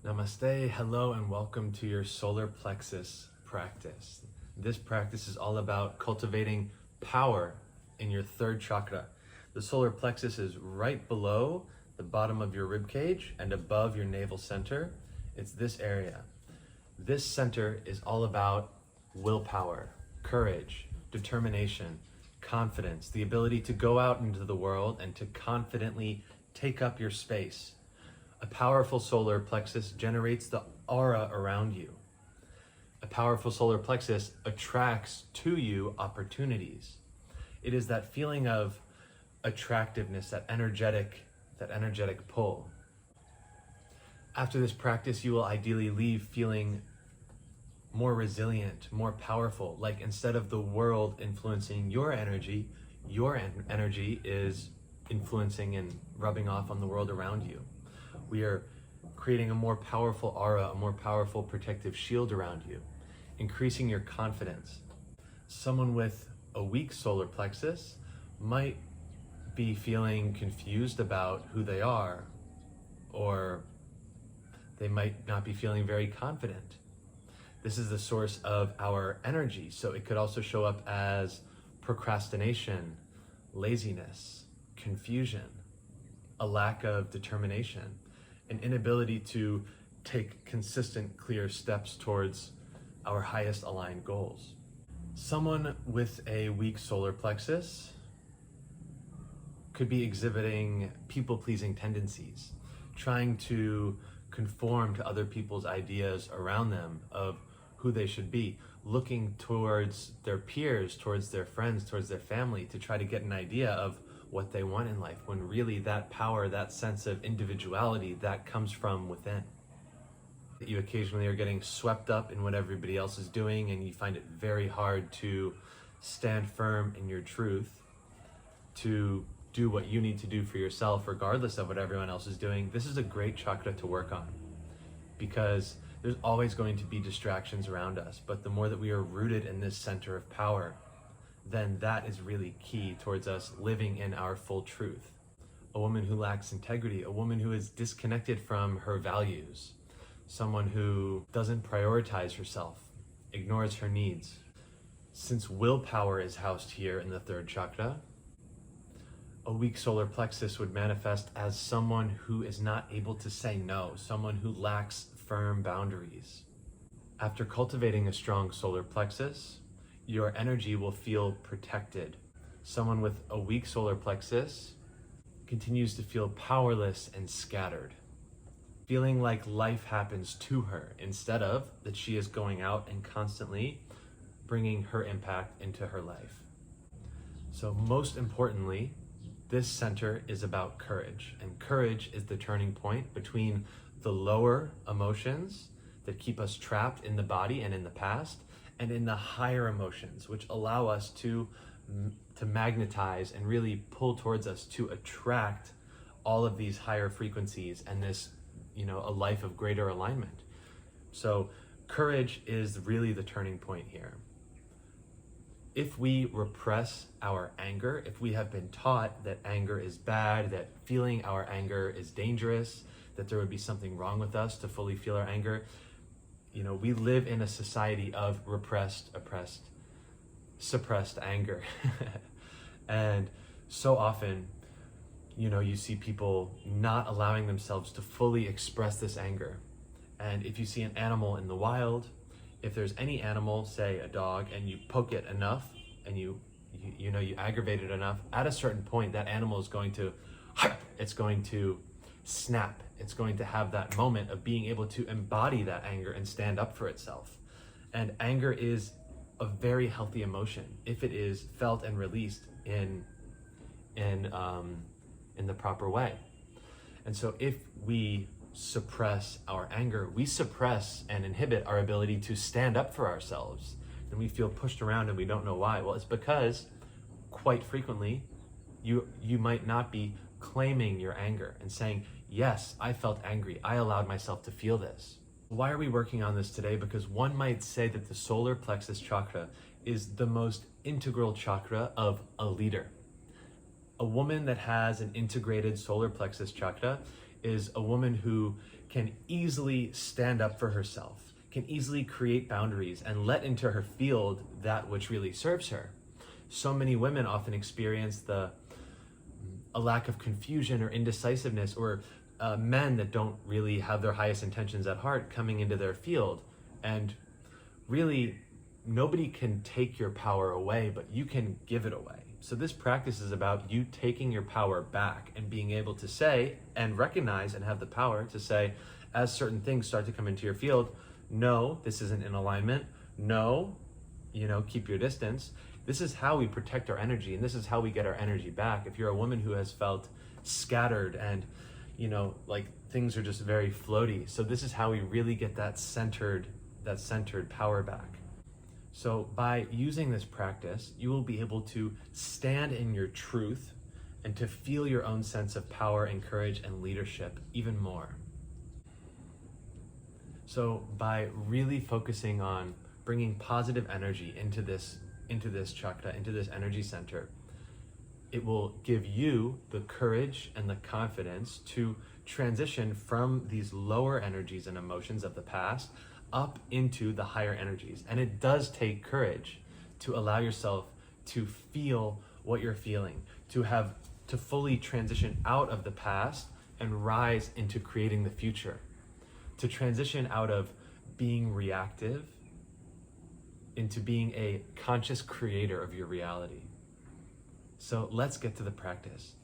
Namaste, hello, and welcome to your solar plexus practice. This practice is all about cultivating power in your third chakra. The solar plexus is right below the bottom of your rib cage and above your navel center. It's this area. This center is all about willpower, courage, determination, confidence, the ability to go out into the world and to confidently take up your space. A powerful solar plexus generates the aura around you. A powerful solar plexus attracts to you opportunities. It is that feeling of attractiveness, that energetic pull. After this practice, you will ideally leave feeling more resilient, more powerful. Like instead of the world influencing your energy is influencing and rubbing off on the world around you. We are creating a more powerful aura, a more powerful protective shield around you, increasing your confidence. Someone with a weak solar plexus might be feeling confused about who they are, or they might not be feeling very confident. This is the source of our energy, so it could also show up as procrastination, laziness, confusion, a lack of determination, an inability to take consistent, clear steps towards our highest aligned goals. Someone with a weak solar plexus could be exhibiting people-pleasing tendencies, trying to conform to other people's ideas around them of who they should be, looking towards their peers, towards their friends, towards their family to try to get an idea of what they want in life, when really that power, that sense of individuality, that comes from within. You occasionally are getting swept up in what everybody else is doing, and you find it very hard to stand firm in your truth, to do what you need to do for yourself regardless of what everyone else is doing. This is a great chakra to work on, because there's always going to be distractions around us, but the more that we are rooted in this center of power, then that is really key towards us living in our full truth. A woman who lacks integrity, a woman who is disconnected from her values, someone who doesn't prioritize herself, ignores her needs. Since willpower is housed here in the third chakra, a weak solar plexus would manifest as someone who is not able to say no, someone who lacks firm boundaries. After cultivating a strong solar plexus, your energy will feel protected. Someone with a weak solar plexus continues to feel powerless and scattered, feeling like life happens to her instead of that she is going out and constantly bringing her impact into her life. So most importantly, this center is about courage, and courage is the turning point between the lower emotions that keep us trapped in the body and in the past, and in the higher emotions, which allow us to magnetize and really pull towards us to attract all of these higher frequencies and this, a life of greater alignment. So courage is really the turning point here. If we repress our anger, if we have been taught that anger is bad, that feeling our anger is dangerous, that there would be something wrong with us to fully feel our anger, we live in a society of repressed, oppressed, suppressed anger. And so often, you see people not allowing themselves to fully express this anger. And if you see an animal in the wild, if there's any animal, say a dog, and you poke it enough and you aggravate it enough, at a certain point, that animal is going to snap. It's going to have that moment of being able to embody that anger and stand up for itself. And anger is a very healthy emotion if it is felt and released in the proper way. And so if we suppress our anger, we suppress and inhibit our ability to stand up for ourselves. And we feel pushed around and we don't know why. Well, it's because quite frequently you might not be claiming your anger and saying, yes, I felt angry. I allowed myself to feel this. Why are we working on this today? Because one might say that the solar plexus chakra is the most integral chakra of a leader. A woman that has an integrated solar plexus chakra is a woman who can easily stand up for herself, can easily create boundaries and let into her field that which really serves her. So many women often experience a lack of confusion or indecisiveness, or men that don't really have their highest intentions at heart coming into their field. And really, nobody can take your power away, but you can give it away. So this practice is about you taking your power back and being able to say and recognize and have the power to say, as certain things start to come into your field, no, this isn't in alignment. No, keep your distance. This is how we protect our energy, and this is how we get our energy back. If you're a woman who has felt scattered and, like things are just very floaty. So this is how we really get that centered power back. So by using this practice, you will be able to stand in your truth and to feel your own sense of power and courage and leadership even more. So by really focusing on bringing positive energy into this chakra, into this energy center, it will give you the courage and the confidence to transition from these lower energies and emotions of the past up into the higher energies. And it does take courage to allow yourself to feel what you're feeling, to fully transition out of the past and rise into creating the future, to transition out of being reactive into being a conscious creator of your reality. So let's get to the practice.